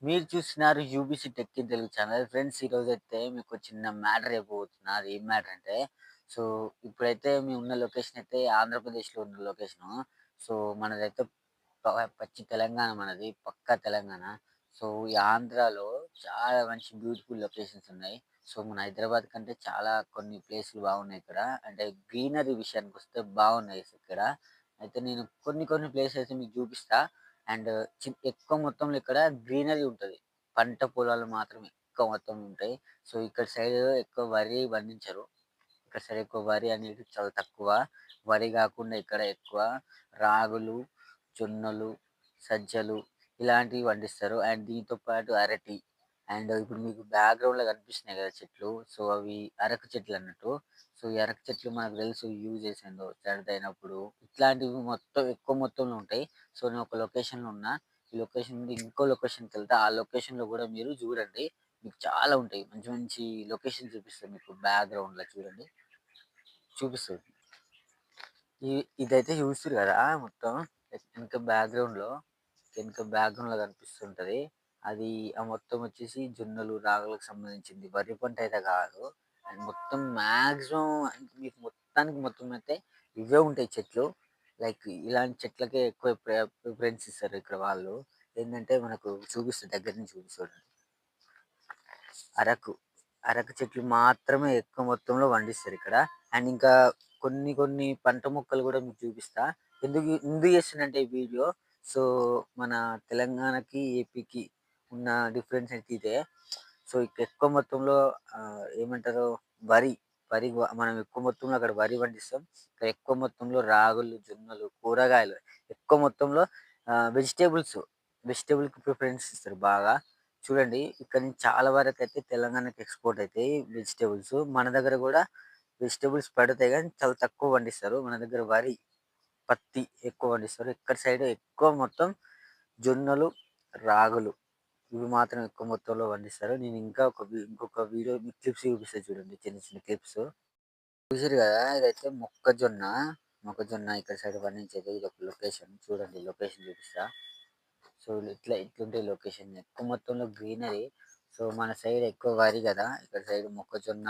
మీరు చూస్తున్నారు UBC tech in Telugu channel. Friends ఈరోజైతే మీకు చిన్న మ్యాటర్ చెప్పబోతున్నా. అది ఏం మ్యాటర్ అంటే, సో ఇప్పుడైతే మేము ఉన్న లొకేషన్ అయితే ఆంధ్రప్రదేశ్‌లో ఉన్న లొకేషను. సో మనదైతే పచ్చి తెలంగాణ మనది. పక్కా తెలంగాణ. సో ఈ ఆంధ్రాలో చాలా మంచి బ్యూటిఫుల్ లొకేషన్స్ ఉన్నాయి. సో మన హైదరాబాద్ కంటే చాలా కొన్ని ప్లేసులు బాగున్నాయి ఇక్కడ. అంటే గ్రీనరీ విషయానికొస్తే బాగున్నాయి ఇక్కడ. అయితే నేను కొన్ని కొన్ని ప్లేసెస్ మీకు చూపిస్తా. అండ్ ఎక్కువ మొత్తంలో ఇక్కడ గ్రీనరీ ఉంటది. పంట పొలాలు మాత్రం ఎక్కువ మొత్తంలో ఉంటాయి. సో ఇక్కడ సైడ్ ఎక్కువ వరి పండించరు. ఇక్కడ సైడ్ ఎక్కువ వరి అనేది చాలా తక్కువ. వరి గాకుండా ఇక్కడ ఎక్కువ రాగులు, జొన్నలు, సజ్జలు ఇలాంటివి పండిస్తారు. అండ్ దీంతో పాటు అరటి అండ్ ఇప్పుడు మీకు బ్యాక్‌గ్రౌండ్‌లో కనిపిస్తున్నాయి కదా చెట్లు. సో అవి అరకు చెట్లు అన్నట్టు. సో ఈ అరకు చెట్లు మనకు తెలుసు యూజెస్ ఏందో సర్దయినప్పుడు. ఇట్లాంటివి మొత్తం ఎక్కువ మొత్తంలో ఉంటాయి. సో నేను ఒక లొకేషన్‌లో ఉన్నా. ఈ లొకేషన్ నుండి ఇంకో లొకేషన్‌కెళ్తా. ఆ లొకేషన్‌లో గూడా మీరు చూడండి. మీకు చాలా ఉంటాయి. మంచి మంచి లొకేషన్ చూపిస్తా మీకు బ్యాక్‌గ్రౌండ్‌లో చూడండి. చూపిస్తది. ఇదైతే చూస్తుర్రు గదా! మొత్తం బ్యాక్‌గ్రౌండ్‌లో బ్యాక్‌గ్రౌండ్‌లో కనిపిస్తుంటది. అది మొత్తం వచ్చేసి జొన్నలు, రాగులకు సంబంధించింది. వరి పంట అయితే కాదు. అండ్ మొత్తం మాక్సిమం మీకు మొత్తానికి మొత్తం అయితే ఇవే ఉంటాయి చెట్లు. లైక్ ఇలాంటి చెట్లకే ఎక్కువ ప్రిఫరెన్స్ ఇస్తారు ఇక్కడ వాళ్ళు. ఏందంటే మనకు చూపిస్తా దగ్గర నుంచి చూపిస్తా చూడండి. అరకు. అరకు చెట్లు మాత్రమే ఎక్కువ మొత్తంలో పండిస్తారిక్కడ. అండ్ ఇంకా కొన్ని కొన్ని పంట మొక్కలు గూడా మీకు చూపిస్తా. ఎందుకు చేస్తున్నంటే ఈ వీడియో, సో మన తెలంగాణకి, ఏపీకి ఉన్న డిఫరెన్స్ అయితే ఇదే. సో ఇక్కడ ఎక్కువ మొత్తంలో ఏమంటారు వరి, మనం ఎక్కువ మొత్తంలో అక్కడ వరి పండిస్తాం. ఇక్కడ ఎక్కువ మొత్తంలో రాగులు, జొన్నలు, కూరగాయలు ఎక్కువ మొత్తంలో వెజిటబుల్‌కి ప్రిఫరెన్స్ ఇస్తారు బాగా. చూడండి ఇక్కడ నుంచి చాలా వరకైతే తెలంగాణకి ఎక్స్‌పోర్ట్ అయితాయి వెజిటబుల్స్. మన దగ్గర గూడా వెజిటబుల్స్ పడతాయి గానీ చాలా తక్కువ పండిస్తారు. మన దగ్గర వరి, పత్తి ఎక్కువ పండిస్తారు. ఇక్కడ సైడ్ ఎక్కువ మొత్తం జొన్నలు, రాగులు ఇవి మాత్రం ఎక్కువ మొత్తంలో పండిస్తారు. నేను ఇంకా ఇంకొక వీడియో మీకు క్లిప్స్ చూపిస్తా చూడండి. చిన్న చిన్న క్లిప్స్. చూసిర్రు గదా! ఇదైతే మొక్కజొన్న ఇక్కడ సైడ్ పండించేది. ఇదొక లొకేషన్. చూడండి లొకేషన్ చూపిస్తా. సో ఇట్లుంటాయి లొకేషన్. ఎక్కువ మొత్తంలో గ్రీనరీ. సో మన సైడ్ ఎక్కువ వరి గదా! ఇక్కడ సైడ్ మొక్కజొన్న,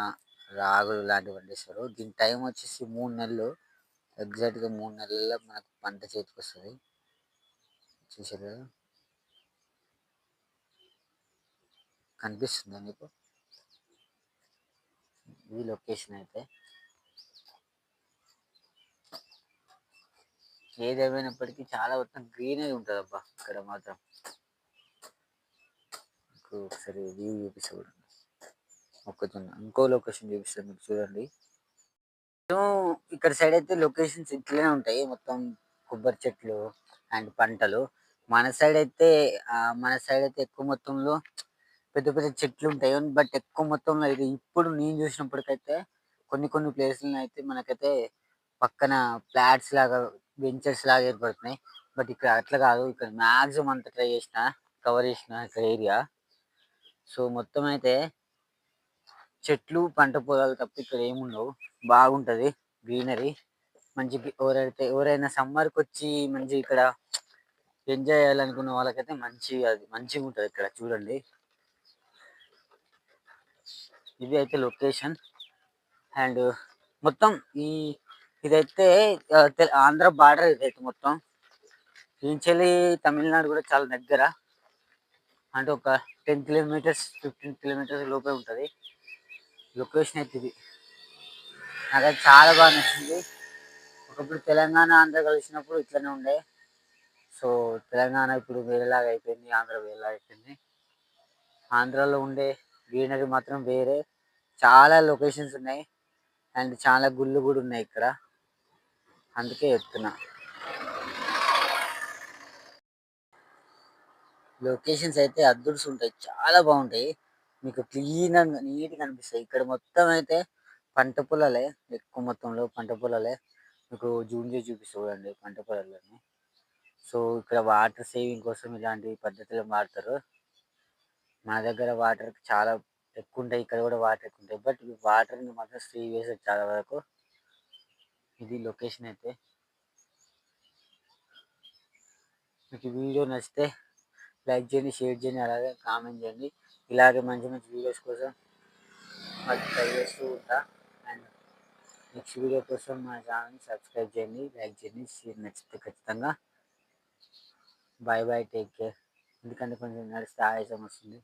రాగులు లాంటివి పండిస్తారు. దీని టైం వచ్చేసి 3 నెలలు. ఎగ్జాక్ట్‌గా 3 నెలల్లో మనకు పంట చేతికొస్తది. చూసారు గదా! కనిపిస్తుందా మీకు? ఈ లొకేషన్ అయితే. ఏదేమైనప్పటికీ చాలా మొత్తం గ్రీనరీ ఉంటదబ్బా! ఇక్కడ మాత్రం. మీకు ఒకసారి వ్యూ చూపిస్తా చూడండి. మొక్కజొన్న. ఇంకో లొకేషన్ చూపిస్తా మీకు చూడండి. ఇక్కడ సైడ్ అయితే లొకేషన్స్ ఇట్లనే ఉంటాయి. మొత్తం కొబ్బరి చెట్లు అండ్ పంటలు. మన సైడ్ అయితే ఎక్కువ మొత్తంలో పెద్ద పెద్ద చెట్లు ఉంటాయి. బట్ ఎక్కువ మొత్తంలో ఇది ఇప్పుడు నేను చూసినప్పటికైతే కొన్ని కొన్ని ప్లేసులను అయితే మనకైతే పక్కన ఫ్లాట్స్ లాగా, వెంచర్స్ లాగా ఏర్పడుతున్నాయి. బట్ ఇక్కడ అట్లా కాదు. ఇక్కడ మాక్సిమం అంతా ట్రై చేసిన, కవర్ చేసిన ఇక్కడ ఏరియా. సో మొత్తం అయితే చెట్లు, పంట పొలాలు తప్ప ఇక్కడ ఏముండవు. బాగుంటది గ్రీనరీ. ఎవరైనా సమ్మర్‌కొచ్చి మంచిగా ఇక్కడ ఎంజాయ్ చేయాలనుకున్న వాళ్ళకైతే మంచిగుంటది ఇక్కడ చూడండి. ఇది అయితే లొకేషన్. అండ్ మొత్తం ఈ ఇదైతే ఆంధ్ర బార్డర్ ఇదైతే మొత్తం. ఈంచెల్లి తమిళనాడు కూడా చాలా దగ్గర. అంటే ఒక 10 కిలోమీటర్స్, 15 కిలోమీటర్స్ లోపే ఉంటది. లొకేషన్ అయితే ఇది. నాకైతే చాలా బాగా నచ్చింది. ఒకప్పుడు తెలంగాణ, ఆంధ్ర కలిసినప్పుడు ఇట్లనే ఉండే. సో తెలంగాణ ఇప్పుడు వేరేలాగా అయిపోయింది. ఆంధ్ర వేరేలాగా అయిపోయింది. ఆంధ్రాలో ఉండే గ్రీనరీ మాత్రం వేరే. చాలా లొకేషన్స్ ఉన్నాయి. అండ్ చాలా గుళ్ళు కూడా ఉన్నాయి ఇక్కడ. అందుకే చెప్తున్నా. లొకేషన్స్ అయితే అద్దుడుసుంటాయి. చాలా బాగుంటాయి. మీకు క్లీనంగా నీట్‌గా అనిపిస్తాయి. ఇక్కడ మొత్తం అయితే పంట పొలాలే. ఎక్కువ మొత్తంలో పంట పొలాలే. మీకు జూమ్ చేసి చూపిస్తా చూడండి పంట పొలాలని. సో ఇక్కడ వాటర్ సేవింగ్ కోసం ఇలాంటి పద్ధతులు వాడతారు. మన దగ్గర వాటర్ చాలా ఎక్కువుంటాయి. ఇక్కడ కూడా వాటర్ ఎక్కువుంటాయి. బట్ ఈ వాటర్‌ని మాత్రం సేవ్ చేశారు చాలా వరకు. ఇది లొకేషన్ అయితే. మీకు ఈ వీడియో నచ్చితే లైక్ చేయండి, షేర్ చేయండి, అలాగే కామెంట్ చేయండి. ఇలాగే మంచి మంచి వీడియోస్ కోసం మళ్ళీ ట్రై చేస్తూ ఉంటా. అండ్ నెక్స్ట్ వీడియో కోసం మా ఛానల్ని సబ్స్క్రైబ్ చేయండి, లైక్ చేయండి, షేర్ నచ్చితే ఖచ్చితంగా. Bye bye, take care. ఎందుకంటే కొంచెం నడిస్తే ఆయాసం వస్తుంది.